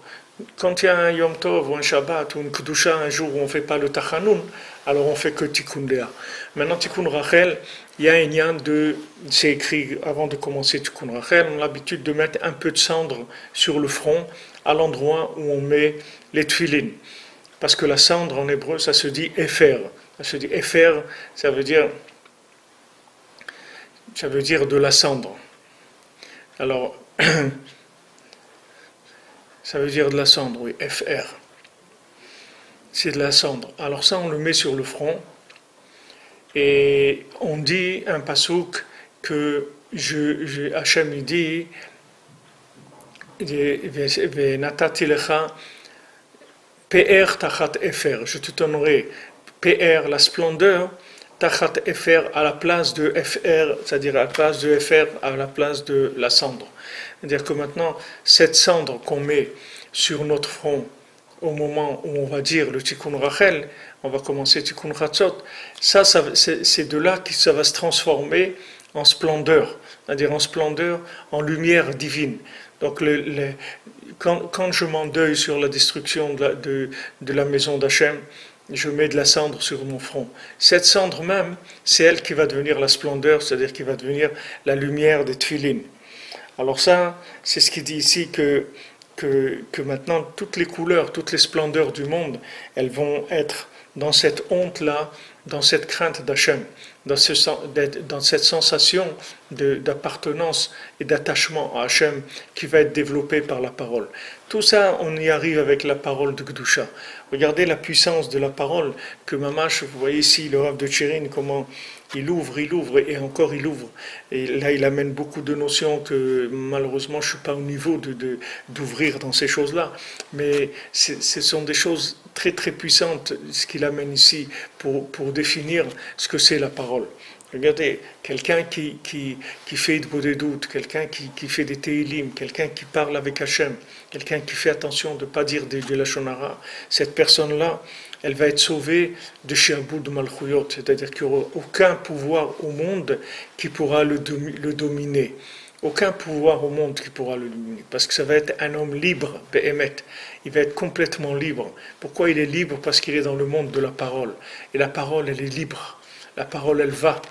Quand il y a un Yom Tov ou un Shabbat ou une Kedusha, un jour où on ne fait pas le Tachanun, alors on fait que Tikkun Léa. Maintenant, Tikkun Rachel, il y a un lien c'est écrit avant de commencer Tikkun Rachel, on a l'habitude de mettre un peu de cendre sur le front, à l'endroit où on met les tfilin. Parce que la cendre en hébreu, ça se dit Efer. Ça se dit Efer, ça veut dire de la cendre. Alors, ça veut dire de la cendre, oui, FR. C'est de la cendre. Alors ça, on le met sur le front. Et on dit un pasouk que Hachem il dit Venatati lecha PR tachat FR. Je te donnerai PR, la splendeur, tachat FR à la place de FR, c'est-à-dire à la place de FR, à la place de la cendre. C'est-à-dire que maintenant, cette cendre qu'on met sur notre front au moment où on va dire le Tikkun Rachel, on va commencer Tikkun Chatzot, c'est de là que ça va se transformer en splendeur, c'est-à-dire en splendeur, en lumière divine. Donc quand je m'endeuille sur la destruction de la maison d'Hachem, je mets de la cendre sur mon front. Cette cendre même, c'est elle qui va devenir la splendeur, c'est-à-dire qui va devenir la lumière des tfilin. Alors ça, c'est ce qui dit ici que maintenant, toutes les couleurs, toutes les splendeurs du monde, elles vont être dans cette honte-là, dans cette crainte d'Hachem, dans cette sensation d'appartenance et d'attachement à Hachem qui va être développée par la parole. Tout ça, on y arrive avec la parole de Gdusha. Regardez la puissance de la parole que Mamash, vous voyez ici le Rav de Tchérin, comment il ouvre et encore il ouvre. Et là, il amène beaucoup de notions que malheureusement, je ne suis pas au niveau d'ouvrir dans ces choses-là. Mais ce sont des choses très très puissantes, ce qu'il amène ici pour définir ce que c'est la parole. Regardez, quelqu'un qui fait des doutes, quelqu'un qui fait des télim, quelqu'un qui parle avec Hachem, quelqu'un qui fait attention de ne pas dire de la shonara, cette personne-là, elle va être sauvée de Sherbud Malchuyot, c'est-à-dire qu'il n'y aura aucun pouvoir au monde qui pourra le dominer. Aucun pouvoir au monde qui pourra le dominer, parce que ça va être un homme libre, Behemet. Il va être complètement libre. Pourquoi il est libre? Parce qu'il est dans le monde de la parole. Et la parole, elle est libre. La parole, elle va.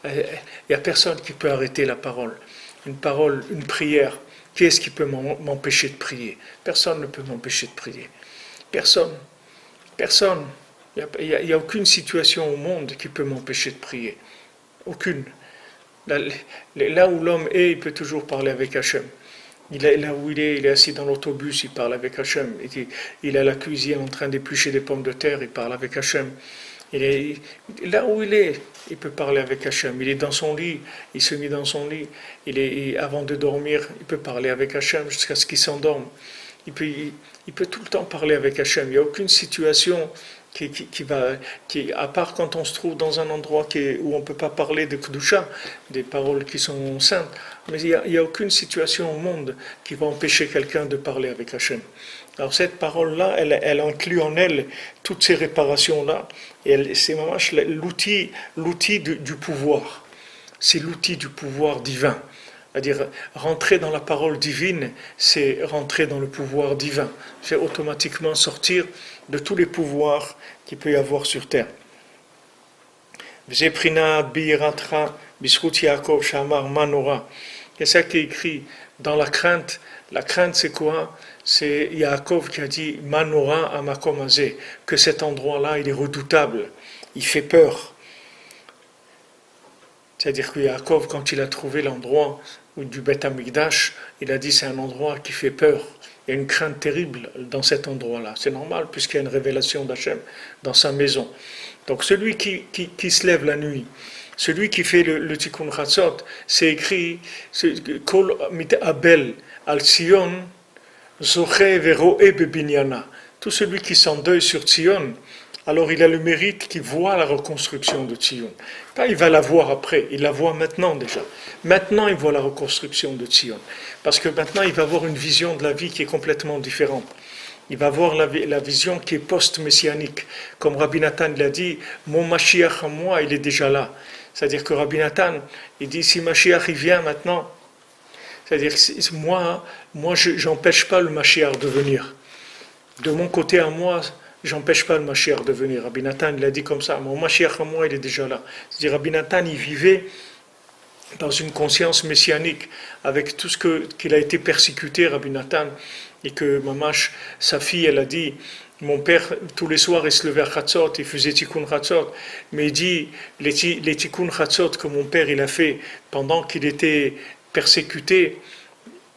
il n'y a personne qui peut arrêter la parole. Une parole, une prière. Qui est-ce qui peut m'empêcher de prier? Personne ne peut m'empêcher de prier. Personne. Personne. Il n'y a aucune situation au monde qui peut m'empêcher de prier. Aucune. Là où l'homme est, il peut toujours parler avec Hachem. Là où il est assis dans l'autobus, il parle avec Hachem. Il est à la cuisine en train d'éplucher des pommes de terre, il parle avec Hachem. Là où il est, il peut parler avec Hachem. Il est dans son lit, il se met dans son lit. Avant de dormir, il peut parler avec Hachem jusqu'à ce qu'il s'endorme. Il peut tout le temps parler avec Hachem. Il n'y a aucune situation à part quand on se trouve dans un endroit où on ne peut pas parler de Kedusha, des paroles qui sont saintes, mais il n'y a aucune situation au monde qui va empêcher quelqu'un de parler avec Hachem. Alors cette parole-là, elle inclut en elle toutes ces réparations-là, et c'est vraiment l'outil du pouvoir. C'est l'outil du pouvoir divin. C'est-à-dire, rentrer dans la parole divine, c'est rentrer dans le pouvoir divin. C'est automatiquement sortir de tous les pouvoirs qu'il peut y avoir sur terre. C'est ça qui est écrit dans la crainte. La crainte, c'est quoi? C'est Yaakov qui a dit Manora amakom hazeh, que cet endroit-là, il est redoutable, il fait peur. C'est-à-dire que Yaakov, quand il a trouvé l'endroit du Beth Amikdash, il a dit c'est un endroit qui fait peur. Il y a une crainte terrible dans cet endroit-là. C'est normal puisqu'il y a une révélation d'Hachem dans sa maison. Donc celui qui se lève la nuit, celui qui fait le Tikkun Chatzot, c'est écrit Kol mit Abel al Sion zoche veroe bebinyana. Tout celui qui s'endeuille sur Tzion, alors il a le mérite qu'il voit la reconstruction de Tzion. Pas il va la voir après, il la voit maintenant déjà. Maintenant il voit la reconstruction de Tzion. Parce que maintenant il va avoir une vision de la vie qui est complètement différente. Il va avoir la vision qui est post-messianique. Comme Rabbi Nathan l'a dit, mon Mashiach à moi, il est déjà là. C'est-à-dire que Rabbi Nathan, il dit, si Mashiach il vient maintenant, c'est-à-dire que moi j'empêche pas le Mashiach de venir. De mon côté à moi, j'empêche pas le Mashiach de venir. Rabbi Nathan, il a dit comme ça, mon Mashiach à moi, il est déjà là. C'est-à-dire Rabbi Nathan, il vivait dans une conscience messianique, avec tout ce qu'il a été persécuté, Rabbi Nathan, et que Mamash, sa fille, elle a dit, mon père, tous les soirs, il se levait à Chatzot, il faisait Tikkun Chatzot, mais il dit, les Tikkun Chatzot que mon père, il a fait pendant qu'il était persécuté,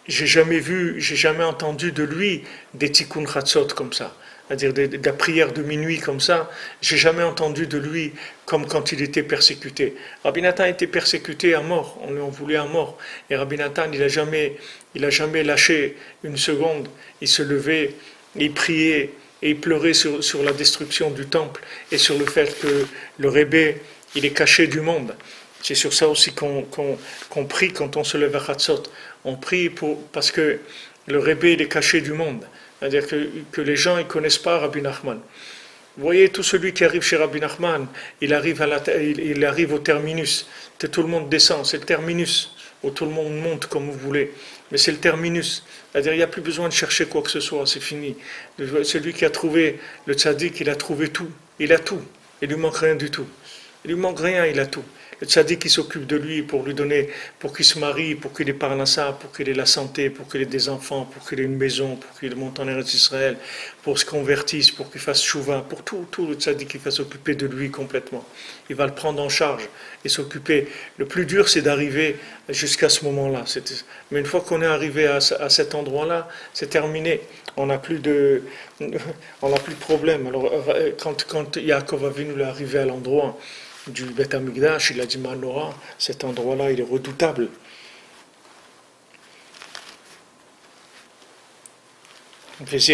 j'ai jamais entendu de lui des Tikkun Chatzot comme ça. C'est-à-dire de la prière de minuit comme ça, j'ai jamais entendu de lui comme quand il était persécuté. Rabbi Nathan était persécuté à mort, on lui en voulait à mort. Et Rabbi Nathan, il a jamais lâché une seconde. Il se levait, il priait et il pleurait sur la destruction du temple et sur le fait que le Rébé, il est caché du monde. C'est sur ça aussi qu'on prie quand on se lève à Chatzot. On prie parce que le Rébé, il est caché du monde. C'est-à-dire que les gens ne connaissent pas Rabbi Nachman. Vous voyez, tout celui qui arrive chez Rabbi Nachman, il arrive au terminus. Tout le monde descend, c'est le terminus, où tout le monde monte comme vous voulez. Mais c'est le terminus. C'est-à-dire qu'il n'y a plus besoin de chercher quoi que ce soit, c'est fini. Celui qui a trouvé le tzaddik, il a trouvé tout. Il a tout. Il ne lui manque rien du tout. Il ne lui manque rien, il a tout. Le tzaddik qui s'occupe de lui pour lui donner, pour qu'il se marie, pour qu'il ait parnassa, pour qu'il ait la santé, pour qu'il ait des enfants, pour qu'il ait une maison, pour qu'il monte en Eretz Israël, pour se convertisse, pour qu'il fasse chouva, pour tout le tzaddik qui va s'occuper de lui complètement. Il va le prendre en charge et s'occuper. Le plus dur, c'est d'arriver jusqu'à ce moment-là. Mais une fois qu'on est arrivé à cet endroit-là, c'est terminé. On n'a plus de problème. Alors, quand Yaakov Avinu est arrivé à l'endroit du Beth Amikdash, il a dit Manora, cet endroit-là, il est redoutable. C'est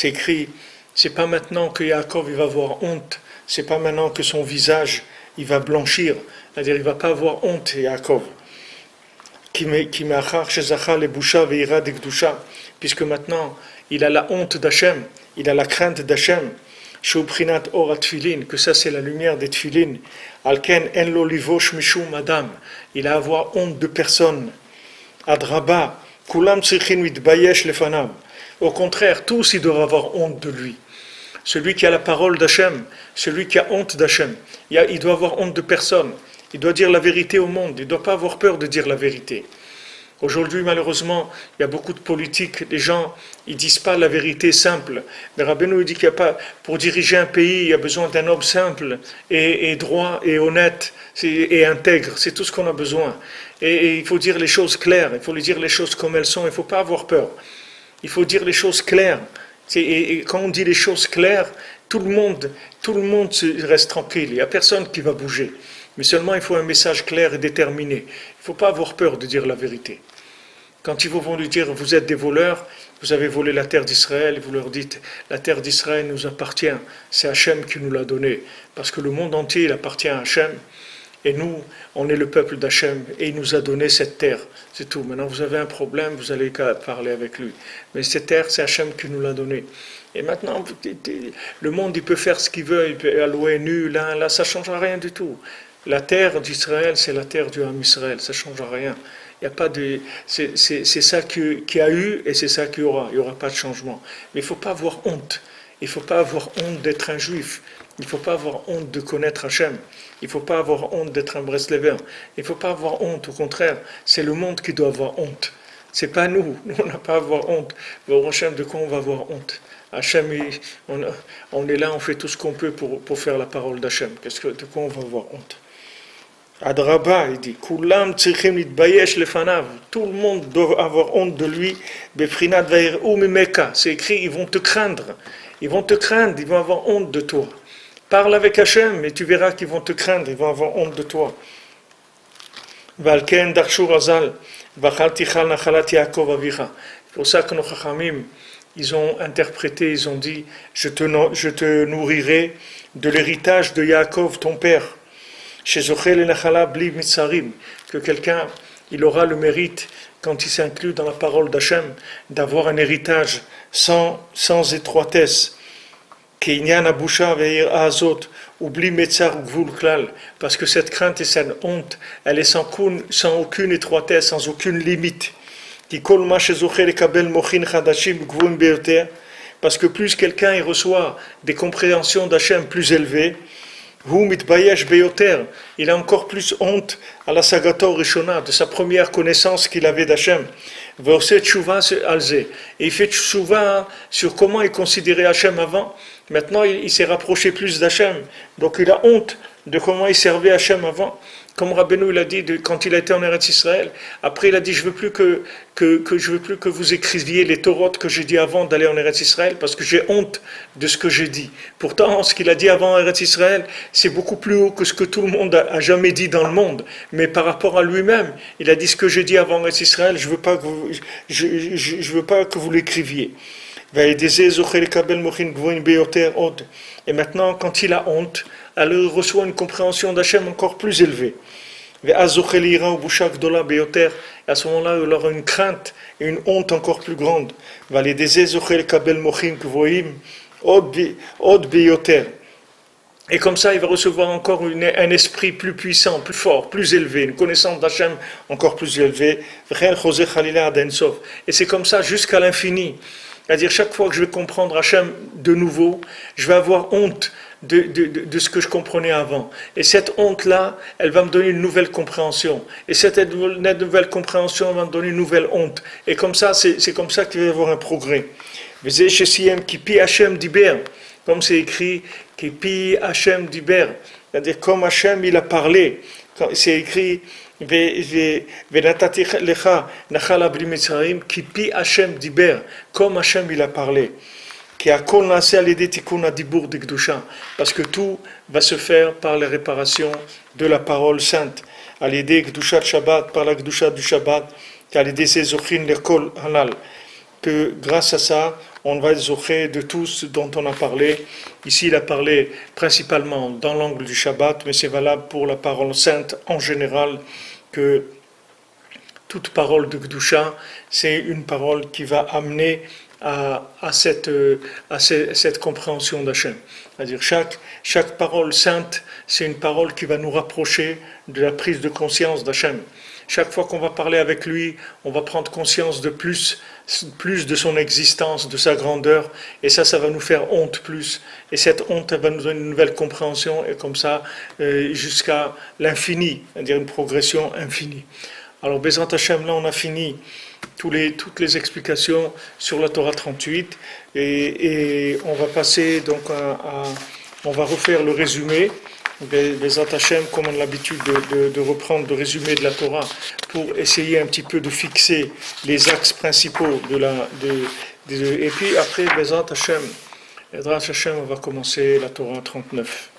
écrit, c'est pas maintenant que Yaakov il va avoir honte, c'est pas maintenant que son visage il va blanchir, c'est-à-dire il va pas avoir honte, Yaakov. Puisque maintenant il a la honte d'Hachem, il a la crainte d'Hachem, que ça c'est la lumière des tfilin, il a à avoir honte de personne. Adraba, kulam tzrichin mitbayesh lefanav. Au contraire, tous ils doivent avoir honte de lui. celui qui a la parole d'Hachem, celui qui a honte d'Hachem. Il doit avoir honte de personne. Il doit dire la vérité au monde. Il ne doit pas avoir peur de dire la vérité. Aujourd'hui, malheureusement, il y a beaucoup de politiques. Les gens, ils disent pas la vérité simple. Le Rabbeinu dit qu'il y a pas, pour diriger un pays, il y a besoin d'un homme simple et droit et honnête et intègre. C'est tout ce qu'on a besoin. Et il faut dire les choses claires. Il faut lui dire les choses comme elles sont. Il ne faut pas avoir peur. Il faut dire les choses claires. Et quand on dit les choses claires, tout le monde reste tranquille. Il n'y a personne qui va bouger. Mais seulement il faut un message clair et déterminé. Il ne faut pas avoir peur de dire la vérité. Quand ils vont lui dire, vous êtes des voleurs, vous avez volé la terre d'Israël, et vous leur dites, la terre d'Israël nous appartient, c'est Hachem qui nous l'a donnée. Parce que le monde entier, il appartient à Hachem, et nous, on est le peuple d'Hachem, et il nous a donné cette terre. C'est tout. Maintenant, vous avez un problème, vous allez parler avec lui. Mais cette terre, c'est Hachem qui nous l'a donnée. Et maintenant, le monde, il peut faire ce qu'il veut, il peut aller à l'ONU, là, ça ne changera rien du tout. La terre d'Israël, c'est la terre du Ham Israël, ça ne changera rien. Il y a pas de, c'est ça qu'il y a eu et c'est ça qu'il y aura. Il n'y aura pas de changement. Mais il ne faut pas avoir honte. Il ne faut pas avoir honte d'être un juif. Il ne faut pas avoir honte de connaître Hachem. Il ne faut pas avoir honte d'être un Breslever. Il ne faut pas avoir honte, au contraire. C'est le monde qui doit avoir honte. Ce n'est pas nous. Nous, on n'a pas à avoir honte. Bon, Hachem, de quoi on va avoir honte? Hachem, on est là, on fait tout ce qu'on peut pour faire la parole d'Hachem. De quoi on va avoir honte? Adraba, il dit, Kulam tzrichim litbayesh lefanav. Tout le monde doit avoir honte de lui. Befrinat vair'u mimeka. C'est écrit, ils vont te craindre. Ils vont te craindre, ils vont avoir honte de toi. Parle avec Hachem et tu verras qu'ils vont te craindre, ils vont avoir honte de toi. Valken darshur azal, vachal tichal nachalat Yaakov avicha. C'est pour ça que nos chachamim, ils ont interprété, ils ont dit, je te nourrirai de l'héritage de Yaakov, ton père. Que quelqu'un, il aura le mérite, quand il s'inclut dans la parole d'Hachem, d'avoir un héritage sans étroitesse. Parce que cette crainte et cette honte, elle est sans aucune étroitesse, sans aucune limite. Parce que plus quelqu'un il reçoit des compréhensions d'Hachem plus élevées, il a encore plus honte à la Sagato Rishona, de sa première connaissance qu'il avait d'Hachem. Et il fait tchouva sur comment il considérait Hachem avant. Maintenant, il s'est rapproché plus d'Hachem. Donc il a honte de comment il servait Hachem avant. Comme Rabbeinu il a dit quand il a été en Eretz Israël, après il a dit je veux plus que vous écriviez les Torotes que j'ai dit avant d'aller en Eretz Israël parce que j'ai honte de ce que j'ai dit. Pourtant ce qu'il a dit avant en Eretz Israël, c'est beaucoup plus haut que ce que tout le monde a jamais dit dans le monde. Mais par rapport à lui-même, il a dit ce que j'ai dit avant en Eretz Israël, je veux pas que vous l'écriviez. Et maintenant quand il a honte, alors il reçoit une compréhension d'Hachem encore plus élevée. Et à ce moment-là, il aura une crainte et une honte encore plus grande. Et comme ça, il va recevoir encore un esprit plus puissant, plus fort, plus élevé, une connaissance d'Hachem encore plus élevée. Et c'est comme ça jusqu'à l'infini. C'est-à-dire, chaque fois que je vais comprendre Hachem de nouveau, je vais avoir honte de ce que je comprenais avant. Et cette honte-là, elle va me donner une nouvelle compréhension. Et cette nouvelle compréhension va me donner une nouvelle honte. Et comme ça, c'est comme ça qu'il va y avoir un progrès. Comme c'est écrit, Kipi Hachem Diber. C'est-à-dire, comme Hachem, il a parlé. C'est écrit, Kipi Hachem Diber. Comme Hachem, il a parlé. Parce que tout va se faire par la réparation de la parole sainte. Par la Gdusha du Shabbat, que grâce à ça, on va être zoché de tout ce dont on a parlé. Ici, il a parlé principalement dans l'angle du Shabbat, mais c'est valable pour la parole sainte en général, que toute parole de Gdusha, c'est une parole qui va amener à cette compréhension d'Hachem. C'est-à-dire chaque parole sainte, c'est une parole qui va nous rapprocher de la prise de conscience d'Hachem. Chaque fois qu'on va parler avec lui, on va prendre conscience de plus de son existence, de sa grandeur, et ça va nous faire honte plus. Et cette honte, elle va nous donner une nouvelle compréhension, et comme ça, jusqu'à l'infini, c'est-à-dire une progression infinie. Alors, Bezrat Hashem, là, on a fini toutes les explications sur la Torah 38, et on va passer donc on va refaire le résumé. Bezrat Hashem, comme on a l'habitude de reprendre le résumé de la Torah pour essayer un petit peu de fixer les axes principaux et puis après Bezrat Hashem, on va commencer la Torah 39.